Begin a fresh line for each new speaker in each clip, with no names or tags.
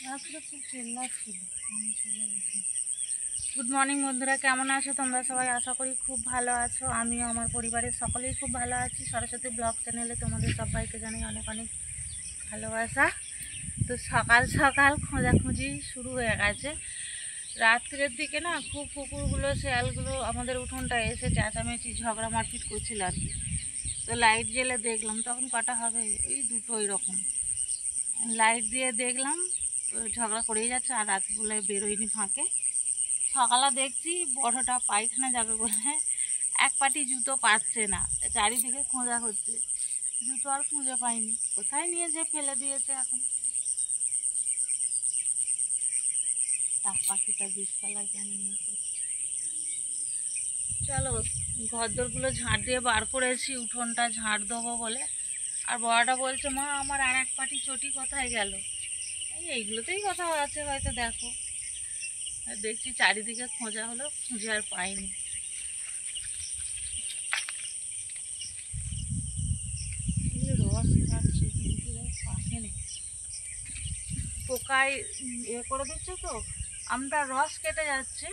রাত্রে খুব চিল্লাচ্ছিল, চলে গেছি। গুড মর্নিং বন্ধুরা, কেমন আছো তোমরা সবাই? আশা করি খুব ভালো আছো। আমিও আমার পরিবারের সকলেই খুব ভালো আছি। সরস্বতী ব্লগ চ্যানেলে তোমাদের সবাইকে জানাই অনেক অনেক ভালোবাসা। তো সকাল সকাল খোঁজাখুঁজি শুরু হয়ে গেছে। রাত্রের দিকে না খুব কুকুরগুলো শেয়ালগুলো আমাদের উঠোনটা এসে চেঁচামেচি ঝগড়া মারপিট করছিল আর কি। তো লাইট জ্বেলে দেখলাম, তখন কটা হবে এই দুটো, এরকম লাইট দিয়ে দেখলাম ঝগড়া করেই যাচ্ছে। আর রাত বলে বেরোয়নি ফাঁকে। সকালে দেখছি বড়টা পায়খানা যাবে বলে এক পাটি জুতো পাচ্ছে না, চারিদিকে খোঁজা হচ্ছে, জুতো আর খুঁজে পাইনি। কোথায় নিয়ে যে ফেলে দিয়েছে এখন। টাক পাখিটা বিষপালায় কেন নিয়ে করছে। চলো, ঘরদোরগুলো ঝাঁট দিয়ে বার করেছি, উঠোনটা ঝাঁট দেবো বলে। আর বড়টা বলছে, মা আমার আর এক পাটি চটি কোথায় গেল? এইগুলোতেই কোথাও আছে হয়তো, দেখো। দেখছি চারিদিকে খোঁজা হলো, খুঁজে আর পাইনি। রস খাচ্ছে কিন্তু পাকে নেই, পোকায় করে দিচ্ছে তো। আমটা রস কেটে যাচ্ছে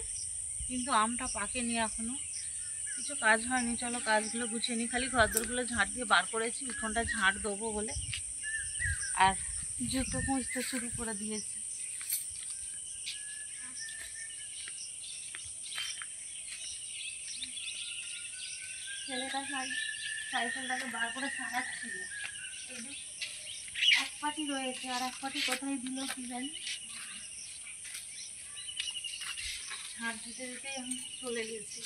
কিন্তু আমটা পাকেনি এখনো, কিছু কাজ হয়নি। চলো কাজগুলো গুছিয়ে নিই। খালি ঘরদোরগুলো ঝাঁট দিয়ে বার করেছি, উঠোনটা ঝাঁট দেবো বলে। আর জুতো খুঁজতে শুরু করে দিয়েছি। ছেলেটা সাইকেলটাকে বার করে সারাচ্ছিল। এই যে এক পাটি রয়েছে, আর এক পাটি কোথায় দিল কি জানি। ঝাঁট দিতে দিতেই আমি চলে গেছি।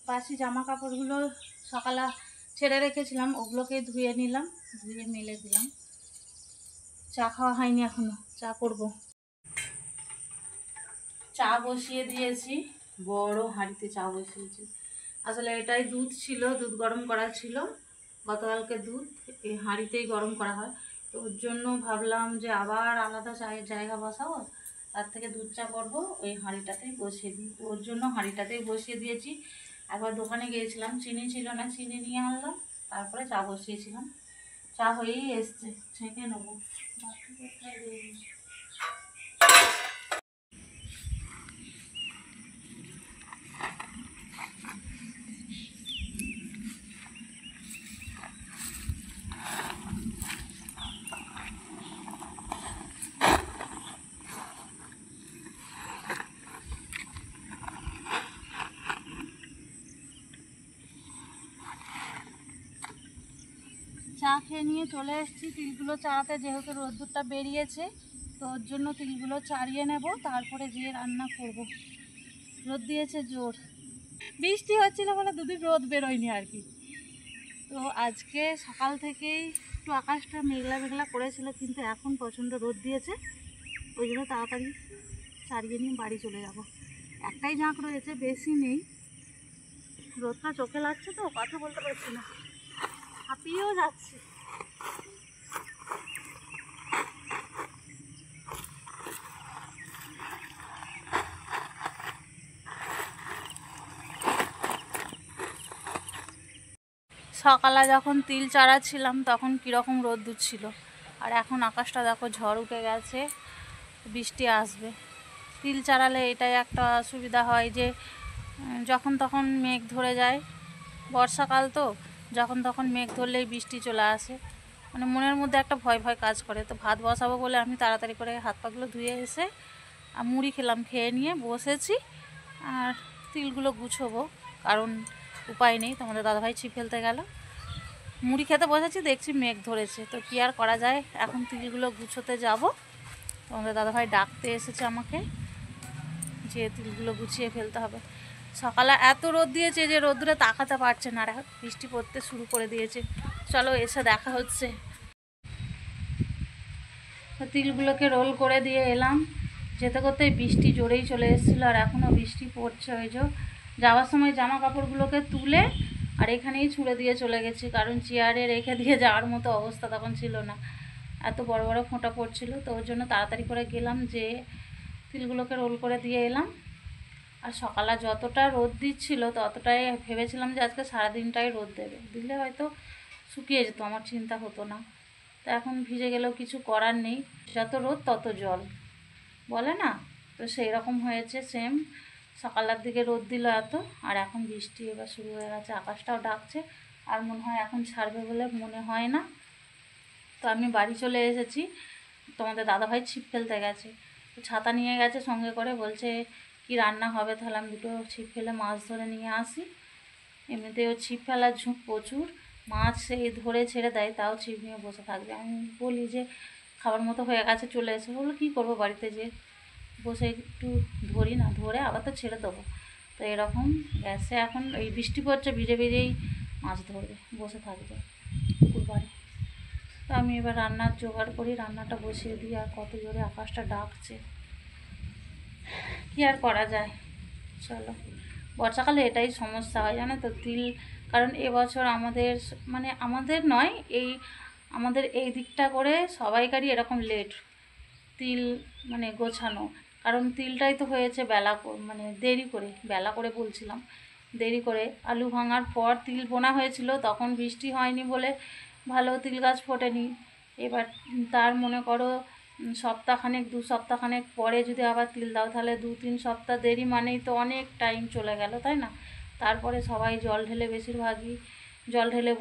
বাসি জামা কাপড়গুলো সকালে ছেড়ে রেখেছিলাম, ওগুলোকে ধুয়ে নিলাম, ধুয়ে মেলে দিলাম। চা খাওয়া হয়নি এখনো, চা করব। চা বসিয়ে দিয়েছি, বড় হাঁড়িতে চা বসিয়েছি। আসলে এটাই দুধ ছিল, দুধ গরম করা ছিল, গতকালকে দুধ এই হাঁড়িতেই গরম করা হয়। তো ওর জন্য ভাবলাম যে আবার আলাদা চায়ের জায়গা বসাবো, তার থেকে দুধ চা করবো, ওই হাঁড়িটাতেই বসিয়ে দিই। ওর জন্য হাঁড়িটাতেই বসিয়ে দিয়েছি। একবার দোকানে গিয়েছিলাম, চিনি ছিল না, চিনি নিয়ে আনলাম, তারপরে চা বসিয়েছিলাম। চা হয়েই এসছে, ছেঁকে নেবো। চা খেয়ে নিয়ে চলে এসেছি তিলগুলো চাড়াতে, যেহেতু রোদ্দুরটা বেরিয়েছে, তো ওর জন্য তিলগুলো চাড়িয়ে নেব, তারপরে যেয়ে রান্না করব। রোদ দিয়েছে জোর, বৃষ্টি হচ্ছিল বলে দুদিন রোদ বেরোয়নি আর কি। তো আজকে সকাল থেকেই একটু আকাশটা মেঘলা মেঘলা করেছিল, কিন্তু এখন প্রচণ্ড রোদ দিয়েছে। ওই জন্য তাড়াতাড়ি ছাড়িয়ে নিয়ে বাড়ি চলে যাব। একটাই ঝাঁক রয়েছে, বেশি নেই। রোদটা চোখে লাগছে তো কথা বলতে পারছি না, হাঁপিয়েও যাচ্ছে। সকালে যখন তিল চাড়াচ্ছিলাম তখন কীরকম রোদ্দুর ছিল, আর এখন আকাশটা দেখো ঝড় উঠে গেছে, বৃষ্টি আসবে। তিল চাড়ালে এটাই একটা সুবিধা হয় যে যখন তখন মেঘ ধরে যায়, বর্ষাকাল তো, যখন তখন মেঘ ধরলেই বৃষ্টি চলে আসে, মানে মনের মধ্যে একটা ভয় ভয় কাজ করে। তো ভাত বসাবো বলে আমি তাড়াতাড়ি করে হাত পাগুলো ধুয়ে এসে মুড়ি খেলাম, খেয়ে নিয়ে বসেছি আর তিলগুলো গুছোবো, কারণ উপায় নেই, তোমাদের দাদাভাই ছিপ ফেলতে গেল। মুড়ি খেতে বসেছি, দেখছি মেঘ ধরেছে, তো কী আর করা যায়, এখন তিলগুলো গুছোতে যাব। তোমাদের দাদাভাই ডাকতে এসেছে আমাকে যে তিলগুলো গুছিয়ে ফেলতে হবে। সকালে এত রোদ দিয়েছে যে রোদ্দুরে তাকাতে পারছে না, আর বৃষ্টি পড়তে শুরু করে দিয়েছে। চলো এসে দেখা হচ্ছে। তিলগুলোকে রোল করে দিয়ে এলাম, যেতে করতে বৃষ্টি জোরেই চলে এসেছিলো, আর এখনও বৃষ্টি পড়ছে। ওই যে যাওয়ার সময় জামা কাপড়গুলোকে তুলে আর এখানেই ছুঁড়ে দিয়ে চলে গেছি, কারণ চেয়ারে রেখে দিয়ে যাওয়ার মতো অবস্থা তখন ছিল না, এত বড় বড় ফোঁটা পড়ছিল। তো ওর জন্য তাড়াতাড়ি করে গেলাম, যে তিলগুলোকে রোল করে দিয়ে এলাম। আর সকালে যতটা রোদ দিচ্ছিল ততটাই ভেবেছিলাম যে আজকে সারাদিনটাই রোদ দেবে, দিলে হয়তো শুকিয়ে যেত, আমার চিন্তা হতো না। তো এখন ভিজে গেলেও কিছু করার নেই, যত রোদ তত জল বলে না, তো সেই রকম হয়েছে সেম। সকালের দিকে রোদ দিল এত, আর এখন বৃষ্টি এবার শুরু হয়ে গেছে, আকাশটাও ডাকছে, আর মনে হয় এখন ছাড়বে বলে মনে হয় না। তো আমি বাড়ি চলে এসেছি, তোমাদের দাদাভাই ছিপ ফেলতে গেছে, তো ছাতা নিয়ে গেছে সঙ্গে করে, বলছে কি রান্না হবে, তাহলে আমি দুটো ছিপ ফেলে মাছ ধরে নিয়ে আসি। এমনিতেও ছিপ ফেলার ঝুঁক প্রচুর, মাছ সেই ধরে ছেড়ে দেয়, তাও ছিপ নিয়ে বসে থাকবে। আমি বলি যে খাবার মতো হয়ে গেছে, চলে এসে। বললো কী করবো বাড়িতে, যে বসে একটু ধরি না, ধরে আবার তো ছেড়ে দেবো। তো এরকম গ্যাসে এখন এই বৃষ্টি পড়ছে, ভিজে ভিজেই মাছ ধরবে, বসে থাকবে পুকুর পাড়ে। তো আমি এবার রান্নার জোগাড় করি, রান্নাটা বসিয়ে দিই। আর কত জোরে আকাশটা ডাকছে, কী আর করা যায়। চলো, বর্ষাকালে এটাই সমস্যা হয় জানো তো, তিল, কারণ এবছর আমাদের, মানে আমাদের নয়, আমাদের এই দিকটা করে সবাইকারই এরকম লেট তিল মানে গোছানো, কারণ তিলটাই তো হয়েছে বেলা, মানে দেরি করে, বেলা করে বলছিলাম, দেরি করে। আলু ভাঙার পর তিল বোনা হয়েছিল, তখন বৃষ্টি হয়নি বলে ভালো তিল গাছ ফোটেনি। এবার তার মনে করো সপ্তাহখানেক, 2 সপ্তাহখানেক পরে যদি আবার তিল দাও, তাহলে 2-3 সপ্তাহ দেরি, মানেই তো অনেক টাইম চলে গেল, তাই না? তারপরে সবাই জল ঢেলে, বেশিরভাগই জল ঢেলে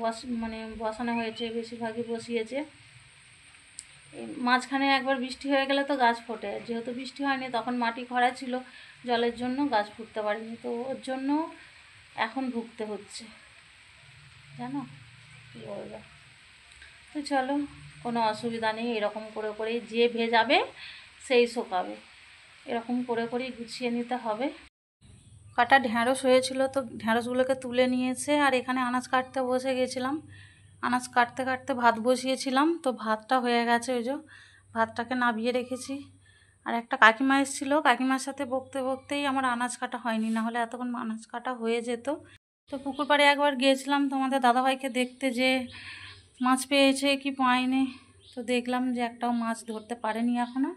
মানে বসানো হয়েছে, বেশিরভাগই বসিয়েছে। মাঝখানে একবার বৃষ্টি হয়ে গেলে তো গাছ ফোটে, যেহেতু বৃষ্টি হয়নি তখন মাটি খরা ছিল, জলের জন্য গাছ ফুটতে পারেনি, তো ওর জন্য এখন ভুগতে হচ্ছে, জানো কী বলবো। তো চলো, কোনো অসুবিধা নেই, এরকম করে করেই যে ভেজাবে সেই শোকাবে, এরকম করে করেই গুছিয়ে নিতে হবে। কাটা ঢ্যাঁড়স হয়েছিল, তো ঢ্যাঁড়সগুলোকে তুলে নিয়েছে, আর এখানে আনাজ কাটতে বসে গেছিলাম। আনাজ কাটতে কাটতে ভাত বসিয়েছিলাম, তো ভাতটা হয়ে গেছে, ওই যে ভাতটাকে নামিয়ে রেখেছি। আর একটা কাকিমা এসেছিলো, কাকিমার সাথে বকতে বকতেই আমার আনাজ কাটা হয়নি, না হলে এতক্ষণ আনাজ কাটা হয়ে যেত। তো পুকুর পাড়ে একবার গিয়েছিলাম তোমাদের দাদাভাইকে দেখতে, যে মাছ পেয়েছে কি পায়নি, তো দেখলাম যে একটাও মাছ ধরতে পারেনি এখনও।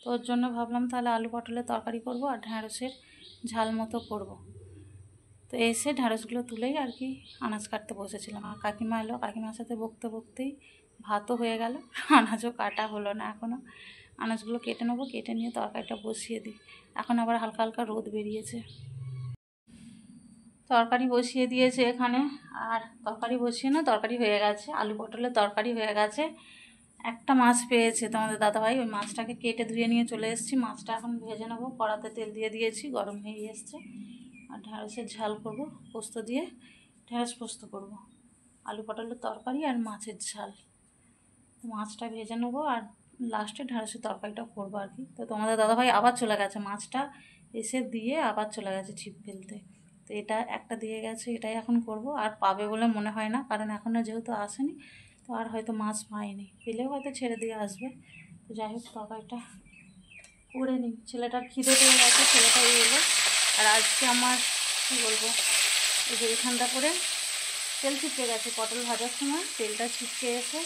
তো ওর জন্য ভাবলাম তাহলে আলু পটলের তরকারি করব আর ঢ্যাঁড়সের ঝাল মতো করব। তো এসে ঢ্যাঁড়সগুলো তুলেই আর কি আনাজ কাটতে বসেছিলাম, আর কাকিমা এলো, কাকিমার সাথে বকতে বকতেই ভাতও হয়ে গেল, আনাজও কাটা হলো না এখনও। আনাজগুলো কেটে নেবো, কেটে নিয়ে তরকারিটা বসিয়ে দিই। এখন আবার হালকা হালকা রোদ বেরিয়েছে। তরকারি বসিয়ে দিয়েছে এখানে, আর তরকারি বসিয়ে না, তরকারি হয়ে গেছে, আলু পটলের তরকারি হয়ে গেছে। একটা মাছ পেয়েছে তোমাদের দাদাভাই, ওই মাছটাকে কেটে ধুয়ে নিয়ে চলে এসেছি। মাছটা এখন ভেজে নেবো, কড়াতে তেল দিয়ে দিয়েছি, গরম হয়ে এসছে। আর ঢ্যাঁড়সের ঝাল করব, পোস্ত দিয়ে ঢ্যাঁড়স পোস্ত করব, আলু পটলের তরকারি আর মাছের ঝাল। মাছটা ভেজে নেবো আর লাস্টে ঢ্যাঁড়সের তরকারিটা করবো আর কি। তো তোমাদের দাদাভাই আবার চলে গেছে, মাছটা এসে দিয়ে আবার চলে গেছে ছিপ ফেলতে। তো এটা একটা দিয়ে গেছে, এটাই এখন করব। আর পাবে বলে মনে হয় না, কারণ এখনও যেহেতু আসেনি তো আর হয়তো মাছ পায়নি, পেলেও হয়তো ছেড়ে দিয়ে আসবে। তো যাই হোক তরকারিটা করে নিই, ছেলেটার খিদে পেয়ে গেছে, ছেলেটাই এলো। আর আজকে আমার কী বলবো, এই যে এখানটা করে তেল ছিটকে গেছে, পটল ভাজার সময় তেলটা ছিটকে এসে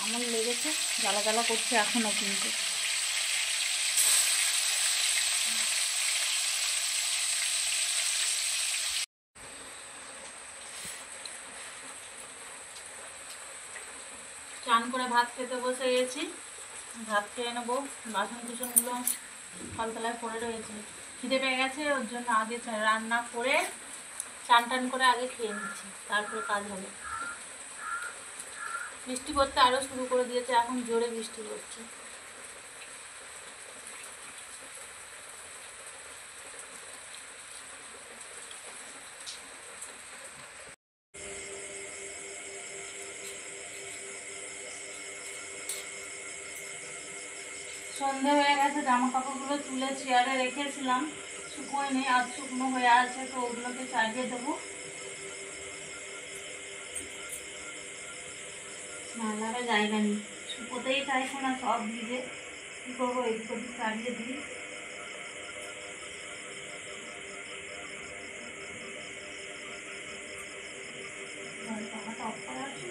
আমার লেগেছে, জ্বালা জ্বালা করছে এখনও কিন্তু। চান করে ভাত খেতে বসে গেছি, ভাত খেয়ে নেবো। বাসন কুসনগুলো কলতলায় পড়ে রয়েছে, খিদে পেয়ে গেছে, ওর জন্য আগে রান্না করে চান টান করে আগে খেয়ে নিচ্ছি, তারপরে কাজ হবে। বৃষ্টি পড়তে আরও শুরু করে দিয়েছে, এখন জোরে বৃষ্টি পড়ছে। সন্ধে হয়ে গেছে, জামা কাপড়গুলো তুলে চেয়ারে রেখেছিলাম, শুকোয়নি, আজ শুকনো হয়ে আছে, তো ওগুলোকে চালিয়ে দেবো। নালারে জায়গা নেই, শুকোতেই চাইছে না, সব ভিজে। কী করবো, এদিক ওদিক চালিয়ে দিই। পাখাটা অফ করা আছে।